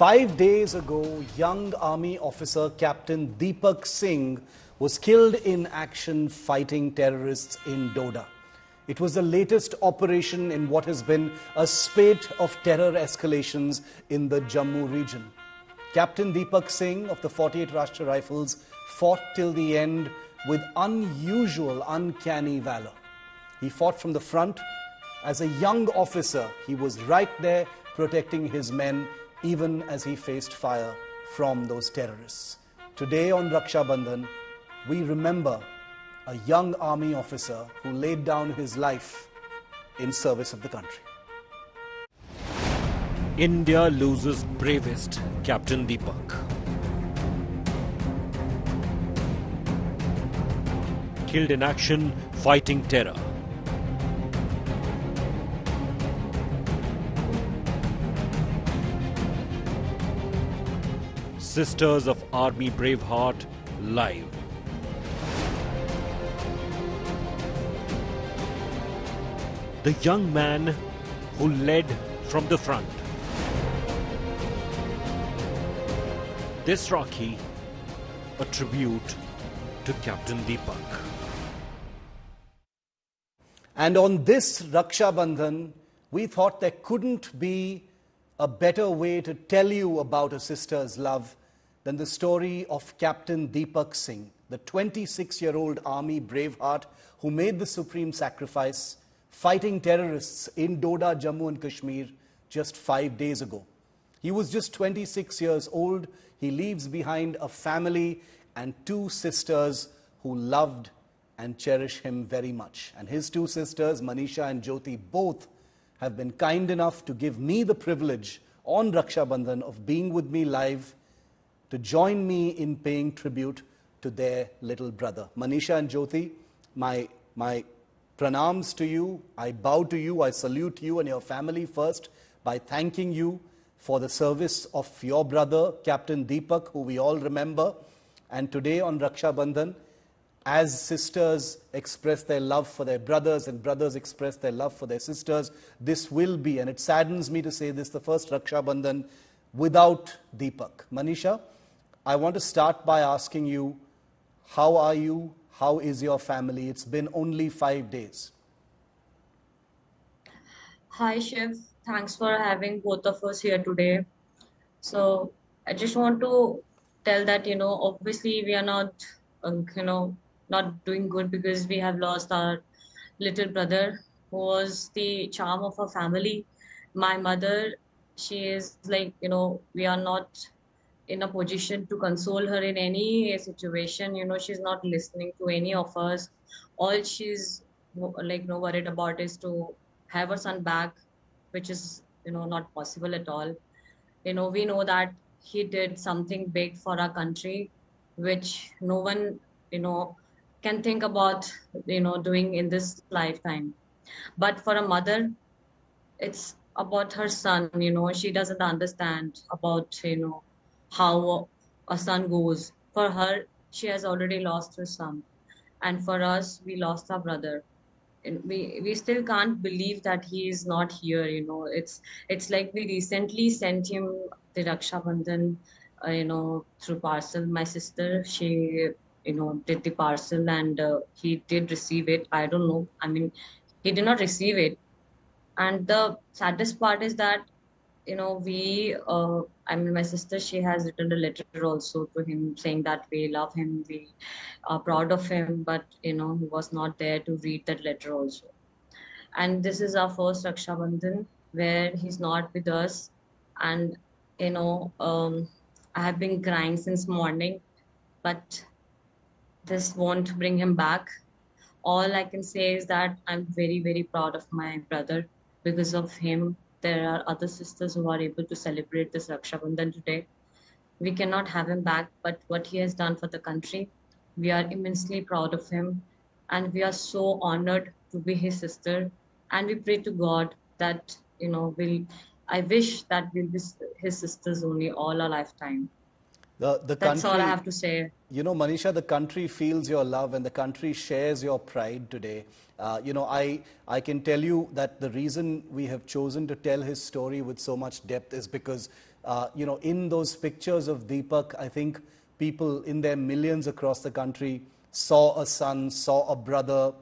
5 days ago, young army officer Captain Deepak Singh was killed in action fighting terrorists in Doda. It was the latest operation in what has been a spate of terror escalations in the Jammu region. Captain Deepak Singh of the 48th Rashtriya Rifles fought till the end with unusual, uncanny valor. He fought from the front. As a young officer, he was right there protecting his men even as he faced fire from those terrorists. Today on Raksha Bandhan, we remember a young army officer who laid down his life in service of the country. India loses bravest Captain Deepak. Killed in action fighting terror. Sisters of Army Braveheart live. The young man who led from the front. This Rakhi, a tribute to Captain Deepak. And on this Raksha Bandhan, we thought there couldn't be a better way to tell you about a sister's love than the story of Captain Deepak Singh, the 26-year-old army braveheart who made the supreme sacrifice fighting terrorists in Doda, Jammu and Kashmir just 5 days ago. He was just 26 years old. He leaves behind a family and two sisters who loved and cherish him very much. And his two sisters, Manisha and Jyoti, both have been kind enough to give me the privilege on Raksha Bandhan of being with me live to join me in paying tribute to their little brother. Manisha and Jyoti, my pranams to you. I bow to you. I salute you and your family first by thanking you for the service of your brother, Captain Deepak, who we all remember. And today on Raksha Bandhan, as sisters express their love for their brothers and brothers express their love for their sisters, this will be, and it saddens me to say this, the first Raksha Bandhan without Deepak. Manisha, I want to start by asking you, how are you? How is your family? It's been only 5 days. Hi, Shiv. Thanks for having both of us here today. So I just want to tell that, obviously we are not, not doing good because we have lost our little brother who was the charm of our family. My mother, she is like, we are not in a position to console her in any situation. She's not listening to any of us. All she's worried about is to have her son back, which is, not possible at all. We know that he did something big for our country, which no one, can think about, doing in this lifetime. But for a mother, it's about her son, she doesn't understand about, how a son goes. For her, she has already lost her son. And for us, we lost our brother. And we still can't believe that he is not here. It's like we recently sent him the Raksha Bandhan, through parcel. My sister, she, did the parcel and he did receive it. I don't know. I mean, he did not receive it. And the saddest part is that, my sister, she has written a letter also to him saying that we love him, we are proud of him, but, he was not there to read that letter also. And this is our first Raksha Bandhan where he's not with us. And, I have been crying since morning, but this won't bring him back. All I can say is that I'm very, very proud of my brother. Because of him, there are other sisters who are able to celebrate this Raksha Bandhan today. We cannot have him back, but what he has done for the country, we are immensely proud of him. And we are so honored to be his sister. And we pray to God that, I wish that we'll be his sisters only all our lifetime. That's all I have to say. Manisha, the country feels your love and the country shares your pride today. I can tell you that the reason we have chosen to tell his story with so much depth is because In those pictures of Deepak, I think people in their millions across the country saw a son, saw a brother,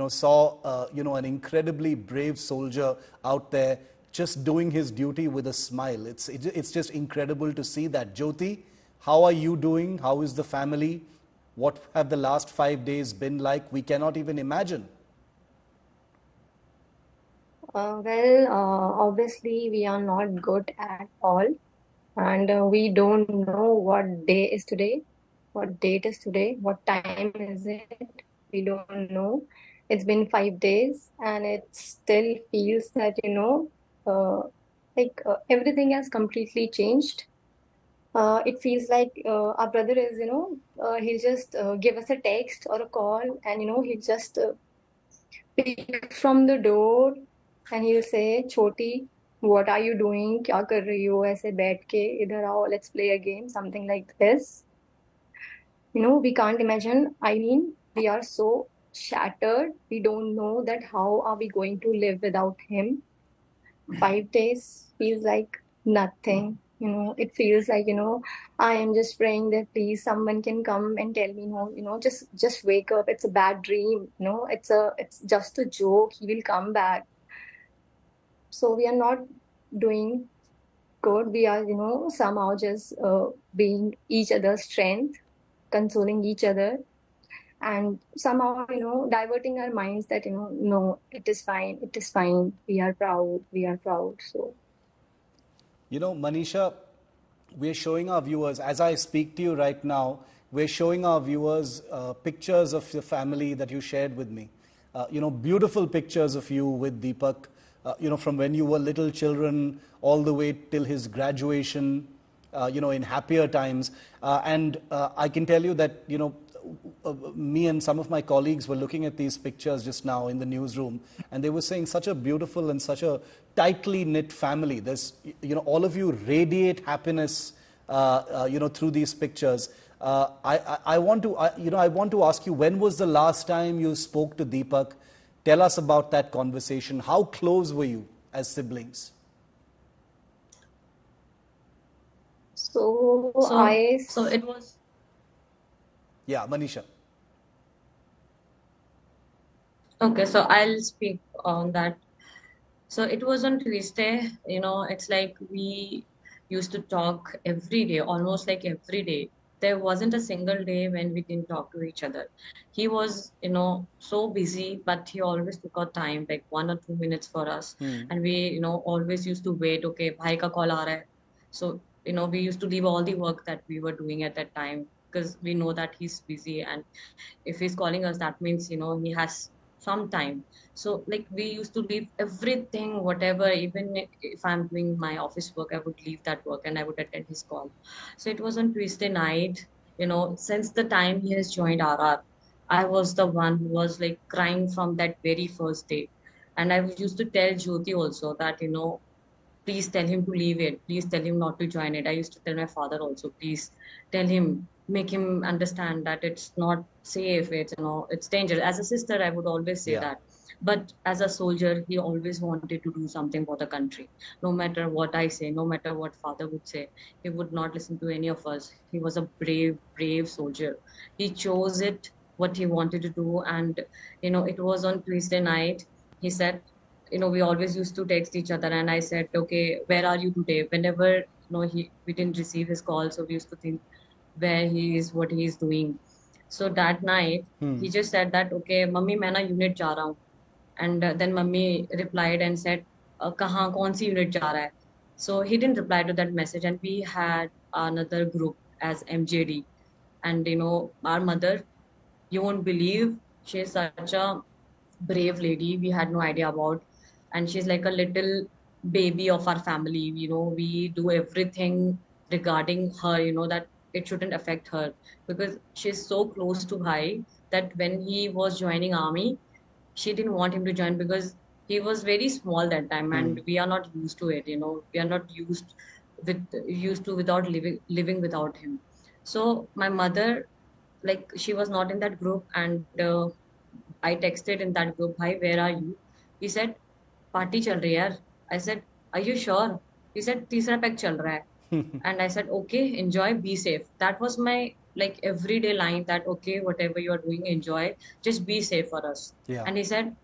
saw, an incredibly brave soldier out there just doing his duty with a smile. It's just incredible to see that. Jyoti, how are you doing? How is the family? What have the last 5 days been like? We cannot even imagine. Obviously, we are not good at all, and we don't know what day is today, what date is today, what time is it. We don't know. It's been 5 days, and it still feels that, everything has completely changed. It feels like our brother is, he'll just give us a text or a call, and, he'll just pick from the door and he'll say, Choti, what are you doing? क्या कर रही हो? ऐसे बैठ के इधर आओ, let's play a game, something like this. We can't imagine. I mean, we are so shattered. We don't know that how are we going to live without him. 5 days feels like nothing. It feels like, I am just praying that please someone can come and tell me, no, just wake up. It's a bad dream. It's just a joke. He will come back. So we are not doing good. We are, somehow just being each other's strength, consoling each other, and somehow, diverting our minds that, no, it is fine, it is fine. We are proud, we are proud. So, Manisha, we're showing our viewers, as I speak to you right now, we're showing our viewers pictures of your family that you shared with me. Beautiful pictures of you with Deepak, from when you were little children all the way till his graduation, in happier times. And I can tell you that, me and some of my colleagues were looking at these pictures just now in the newsroom, and they were saying such a beautiful and such a tightly knit family. There's, all of you radiate happiness, through these pictures. I want to ask you, when was the last time you spoke to Deepak? Tell us about that conversation. How close were you as siblings? So it was. Yeah, Manisha. Okay, so I'll speak on that. So it was on Tuesday, it's like we used to talk every day, almost like every day. There wasn't a single day when we didn't talk to each other. He was, so busy, but he always took out time, like 1 or 2 minutes for us. And we, always used to wait, okay, bhai ka call aa raha hai. So, we used to leave all the work that we were doing at that time because we know that he's busy. And if he's calling us, that means, he has some time. So like we used to leave everything, whatever, even if I'm doing my office work, I would leave that work and I would attend his call. So it was on Tuesday night, since the time he has joined RR, I was the one who was like crying from that very first day. And I used to tell Jyoti also that, please tell him to leave it. Please tell him not to join it. I used to tell my father also, please tell him, make him understand that it's not safe. It's dangerous. As a sister, I would always say that. But as a soldier, he always wanted to do something for the country. No matter what I say, no matter what father would say, he would not listen to any of us. He was a brave, brave soldier. He chose it, what he wanted to do. And, it was on Tuesday night. He said, we always used to text each other, and I said, okay, where are you today? Whenever, we didn't receive his call, so we used to think where he is, what he is doing. So that night, he just said that, okay, mummy, मैं ना unit जा रहा हूँ. And then mummy replied and said, कहाँ कौन सी unit जा रहा है? So he didn't reply to that message, and we had another group as MJD. And, our mother, you won't believe, she's such a brave lady we had no idea about. And she's like a little baby of our family. We do everything regarding her, that it shouldn't affect her, because she's so close to Bhai that when he was joining army, she didn't want him to join because he was very small that time, and we are not used to it. We are not used to without living without him. So my mother, like, she was not in that group, and I texted in that group, "Bhai, where are you?" He said, "Party chal rahi hai yaar." I said, "Are you sure?" He said, "तीसरा pack चल रहा है." And I said, okay, enjoy, be safe. That was my like everyday line that, okay, whatever you are doing, enjoy, just be safe for us. Yeah. And he said,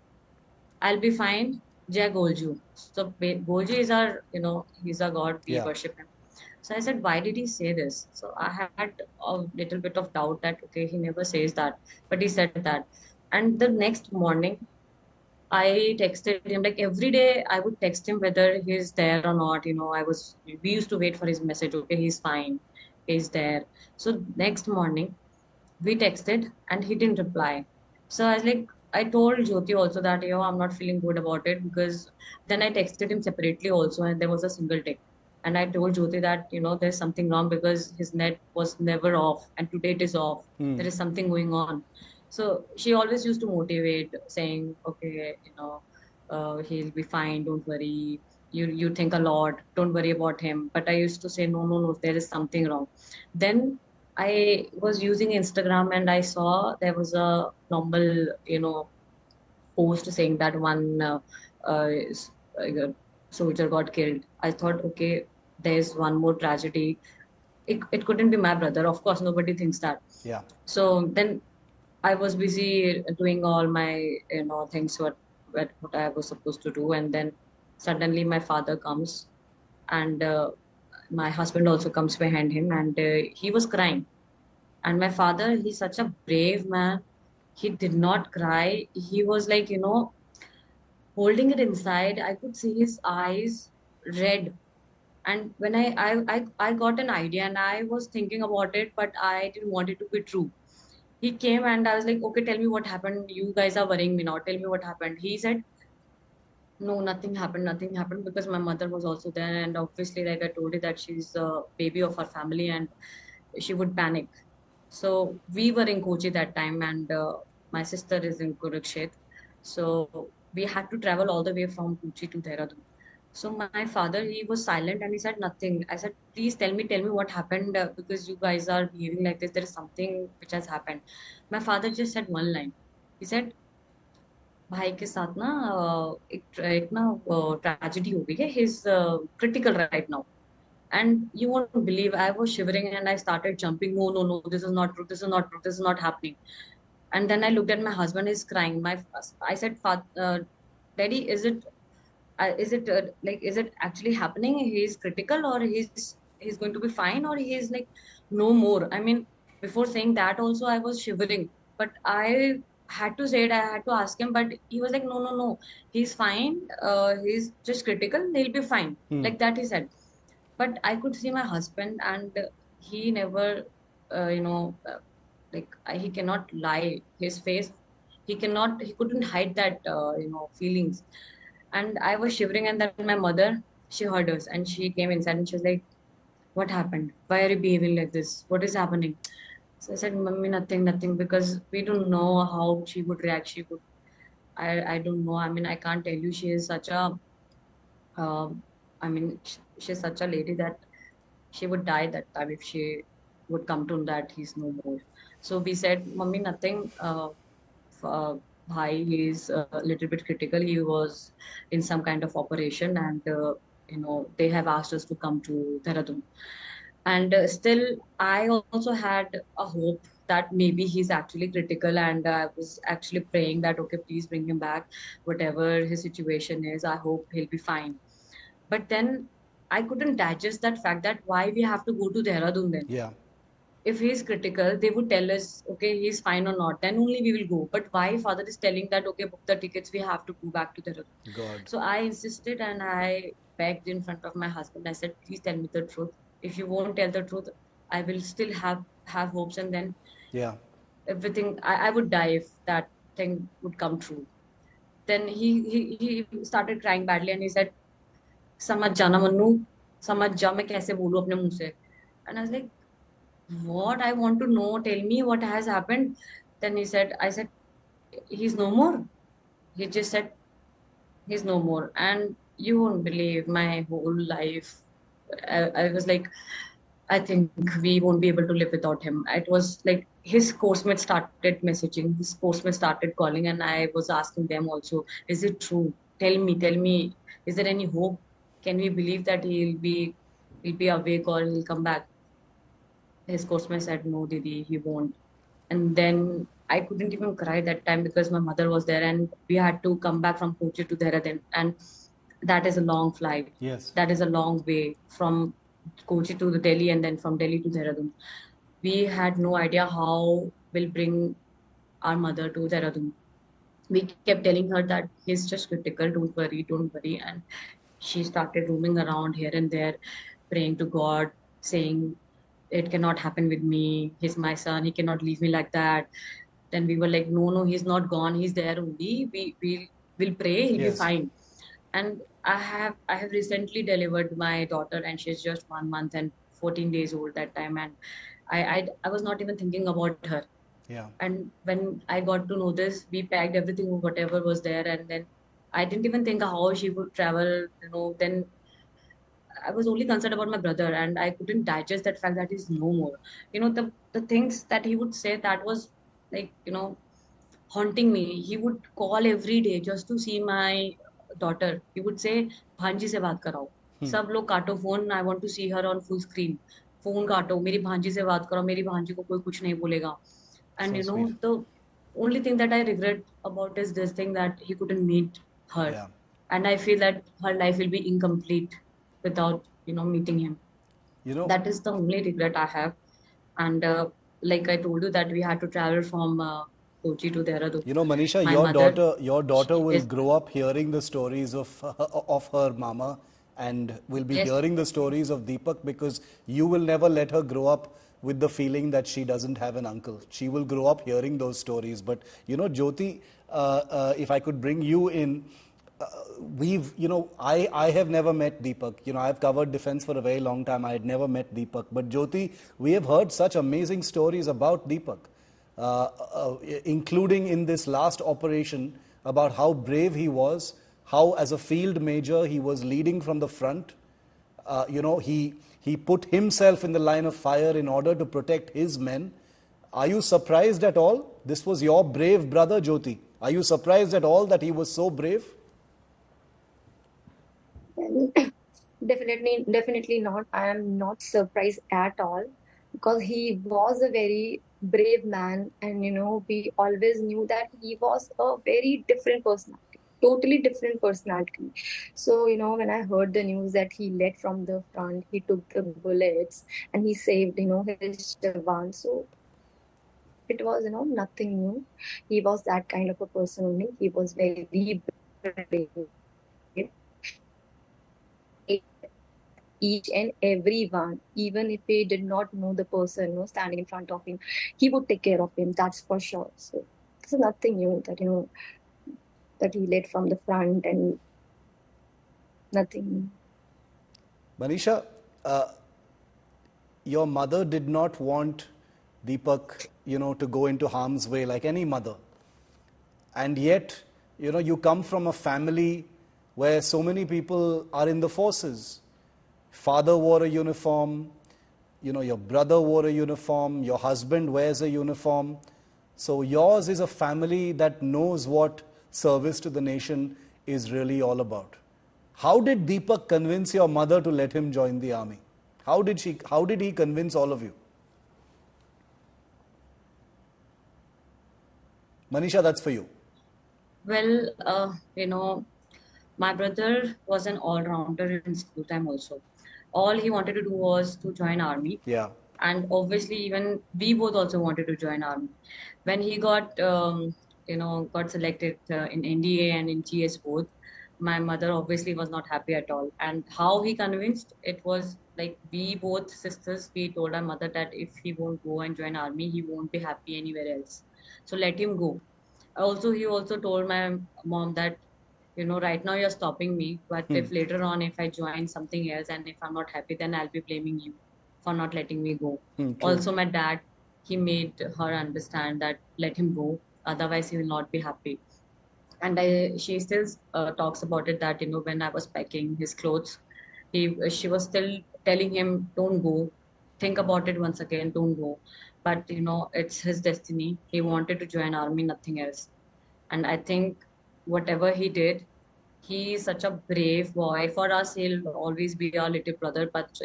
I'll be fine. Jai Golju. So Golju is our, he's our god. We Yeah. worship him. So I said, why did he say this? So I had a little bit of doubt that, okay, he never says that, but he said that. And the next morning, I texted him like every day. I would text him whether he's there or not. We used to wait for his message. Okay, he's fine, he's there. So next morning, we texted and he didn't reply. So I was like, I told Jyoti also that, I'm not feeling good about it, because then I texted him separately also, and there was a single tick. And I told Jyoti that, there's something wrong because his net was never off and today it is off. There is something going on. So she always used to motivate, saying, okay, he'll be fine, don't worry. You think a lot, don't worry about him. But I used to say, no, no, no, there is something wrong. Then I was using Instagram and I saw there was a normal, post saying that one soldier got killed. I thought, okay, there's one more tragedy. It couldn't be my brother. Of course, nobody thinks that. Yeah. So then I was busy doing all my, things what I was supposed to do. And then suddenly my father comes, and my husband also comes behind him, and he was crying. And my father, he's such a brave man. He did not cry. He was like, holding it inside. I could see his eyes red. And when I got an idea and I was thinking about it, but I didn't want it to be true. He came and I was like, okay, tell me what happened. You guys are worrying me now. Tell me what happened. He said, no, nothing happened, because my mother was also there. And obviously, like I told you, that she's a baby of our family and she would panic. So we were in Kochi that time, and my sister is in Kurukshetra. So we had to travel all the way from Kochi to Dehradun. So my father, he was silent and he said nothing. I said, please tell me what happened, because you guys are behaving like this. There is something which has happened. My father just said one line. He said, भाई के साथ ना एक ना tragedy हो गई है. He's critical right now. And you won't believe, I was shivering and I started jumping. No, no, no, this is not true. This is not true. This is not happening. And then I looked at my husband, he's crying. I said, Daddy, is it is it actually happening? He's critical, or he's going to be fine, or he's like no more. I mean, before saying that also I was shivering, but I had to say it. I had to ask him, but he was like, no, no, no, he's fine. He's just critical. He'll be fine. Like that he said. But I could see my husband, and he never, he cannot lie. His face, he couldn't hide that, feelings. And I was shivering, and then my mother, she heard us, and she came inside, and she was like, "What happened? Why are you behaving like this? What is happening?" So I said, "Mummy, nothing, nothing," because we don't know how she would react. I don't know. I mean, I can't tell you. She is such a, I mean, she's such a lady that she would die that time if she would come to that he's no more. So we said, Mummy, nothing. Uh, Bhai, he's a little bit critical. He was in some kind of operation, and they have asked us to come to Dehradun. And still, I also had a hope that maybe he's actually critical, and I was actually praying that, okay, please bring him back. Whatever his situation is, I hope he'll be fine. But then I couldn't digest that fact that why we have to go to Dehradun then. Yeah. If he's critical, they would tell us, okay, he's fine or not. Then only we will go. But why father is telling that, okay, book the tickets, we have to go back to Dehradun. God. So I insisted and I begged in front of my husband. I said, please tell me the truth. If you won't tell the truth, I will still have hopes, and then Yeah. everything, I would die if that thing would come true. Then he started crying badly and he said, समझ जाना मन्नू, समझ जा, मैं कैसे बोलूं अपने मुंह से. And I was like, what? I want to know. Tell me what has happened. Then I said, he's no more. He just said, he's no more. And you won't believe, my whole life, I was like, I think we won't be able to live without him. It was like his coursemate started messaging, his coursemate started calling, and I was asking them also, is it true? Tell me, is there any hope? Can we believe that he'll be he'll be awake or he'll come back. His coachmate said, no, Didi, he won't. And then I couldn't even cry that time because my mother was there and we had to come back from Kochi to Dehradun. And that is a long flight. Yes. That is a long way from Kochi to the Delhi and then from Delhi to Dehradun. We had no idea how we'll bring our mother to Dehradun. We kept telling her that he's just critical, don't worry, don't worry. And she started roaming around here and there, praying to God, saying, it cannot happen with me. He's my son. He cannot leave me like that. Then we were like, no, no, he's not gone. He's there only. We'll pray. He'll be Yes. fine. And I have recently delivered my daughter, and she's just 1 month and 14 days old that time. And I was not even thinking about her. Yeah. And when I got to know this, we packed everything, whatever was there, and then I didn't even think how she would travel. Then I was only concerned about my brother, and I couldn't digest that fact that he's no more. The things that he would say, that was like, haunting me. He would call every day just to see my daughter. He would say, भांजी से बात कराओ. सब लोग काटो phone. I want to see her on full screen. Phone काटो. मेरी भांजी से बात कराओ. मेरी भांजी को कोई कुछ नहीं बोलेगा. And So sweet. the only thing that I regret about is this thing that he couldn't meet her. Yeah. And I feel that her life will be incomplete without, meeting him. That is the only regret I have. And like I told you that we had to travel from Kochi to Dehradun. Manisha, My your daughter she will is- grow up hearing the stories of her mama, and will be Yes. hearing the stories of Deepak, because you will never let her grow up with the feeling that she doesn't have an uncle. She will grow up hearing those stories. But, Jyoti, if I could bring you in, I have never met Deepak. I've covered defense for a very long time. I had never met Deepak. But Jyoti, we have heard such amazing stories about Deepak, including in this last operation, about how brave he was, how as a field major he was leading from the front. He put himself in the line of fire in order to protect his men. Are you surprised at all? This was your brave brother, Jyoti. Are you surprised at all that he was so brave? Well, definitely not. I am not surprised at all, because he was a very brave man, and we always knew that he was a very different personality, totally different personality. So, when I heard the news that he led from the front, he took the bullets and he saved, his Jawan. So it was, nothing new. He was that kind of a person only. He was very brave. Each and every one, even if he did not know the person, standing in front of him, he would take care of him. That's for sure. So this is nothing new that that he led from the front, and nothing new. Manisha, your mother did not want Deepak, to go into harm's way like any mother. And yet, you come from a family where so many people are in the forces. Father wore a uniform, your brother wore a uniform, your husband wears a uniform. So yours is a family that knows what service to the nation is really all about. How did Deepak convince your mother to let him join the army? How did he convince all of you? Manisha, that's for you. Well, my brother was an all-rounder in school time also. All he wanted to do was to join army. Yeah. And obviously, even we both also wanted to join army. When he got selected in NDA and in GS both, my mother obviously was not happy at all. And how he convinced, it was like we both sisters, we told our mother that if he won't go and join army, he won't be happy anywhere else. So let him go. Also, he also told my mom that, right now you're stopping me, but if later on, if I join something else and if I'm not happy, then I'll be blaming you for not letting me go. True. Also, my dad, he made her understand that let him go, otherwise he will not be happy. And she still talks about it that, when I was packing his clothes, she was still telling him, don't go, think about it once again, don't go. But, it's his destiny. He wanted to join army, nothing else. And I think whatever he did, He is such a brave boy. For us, he'll always be our little brother. But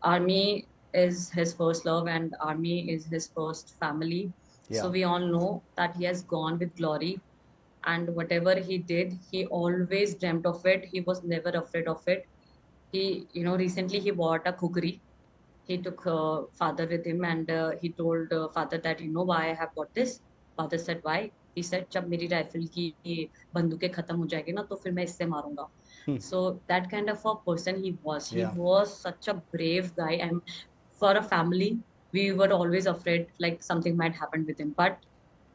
army is his first love, and army is his first family. So Yeah. we all know that he has gone with glory, and whatever he did, he always dreamt of it. He was never afraid of it. He, recently he bought a kukri. He took father with him, and he told father that, why I have got this. Father said, why? He said, जब मेरी rifle की बंदूकें खत्म हो जाएगी ना तो फिर मैं इससे मारूंगा. So that kind of a person he was. He Yeah. was such a brave guy, and for a family, we were always afraid like something might happen with him. But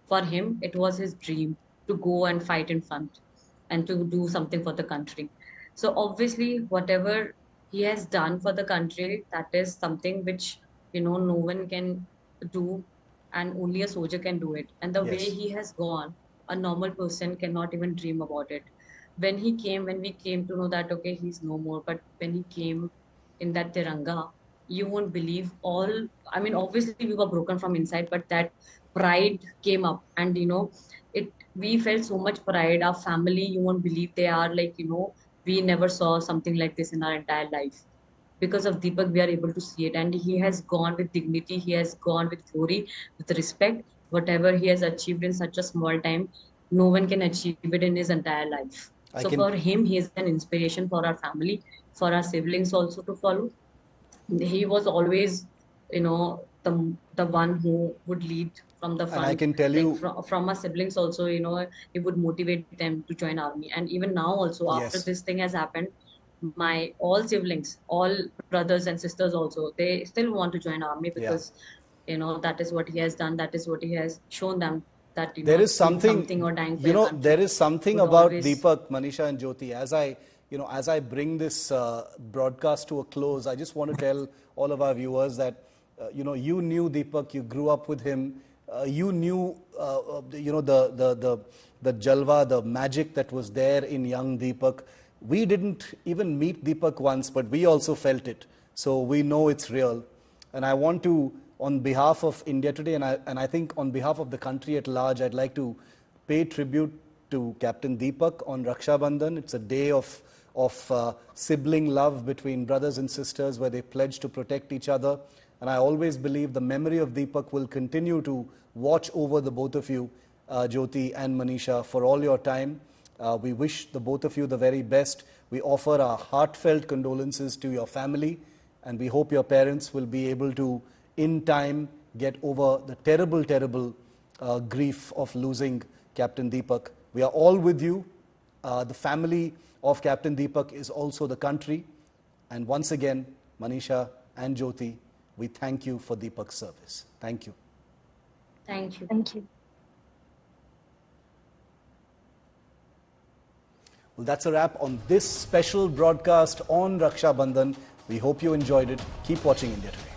for him, it was his dream to go and fight in front and to do something for the country. So obviously, whatever he has done for the country, that is something which no one can do, and only a soldier can do it. And the way Yes. he has gone, a normal person cannot even dream about it. When we came to know that okay, he's no more, but when he came in that Tiranga, you won't believe all. I mean, obviously we were broken from inside, but that pride came up, and it. We felt so much pride. Our family, you won't believe, they are like we never saw something like this in our entire life. Because of Deepak, we are able to see it, and he has gone with dignity. He has gone with glory, with respect. Whatever he has achieved in such a small time, no one can achieve it in his entire life. I So can. for him, he is an inspiration for our family, for our siblings also to follow. He was always the one who would lead from the And I front, can tell like you, from our siblings also. He would motivate them to join army, and even now also after yes, this thing has happened, my all siblings, all brothers and sisters also, they still want to join army, yeah. because that is what he has done, that is what he has shown them, that There is doing something something, or dying for your there country is something would about always. Deepak, Manisha and Jyoti. As I bring this broadcast to a close, I just want to tell all of our viewers that, you knew Deepak, you grew up with him, you knew, the jalwa, the magic that was there in young Deepak. We didn't even meet Deepak once, but we also felt it. So we know it's real. And I want to, on behalf of India today, and I think on behalf of the country at large, I'd like to pay tribute to Captain Deepak on Raksha Bandhan. It's a day of sibling love between brothers and sisters where they pledge to protect each other. And I always believe the memory of Deepak will continue to watch over the both of you, Jyoti and Manisha, for all your time. We wish the both of you the very best. We offer our heartfelt condolences to your family, and we hope your parents will be able to, in time, get over the terrible, terrible grief of losing Captain Deepak. We are all with you. The family of Captain Deepak is also the country. And once again, Manisha and Jyoti, we thank you for Deepak's service. Thank you. Thank you. Thank you. Well, that's a wrap on this special broadcast on Raksha Bandhan. We hope you enjoyed it. Keep watching India Today.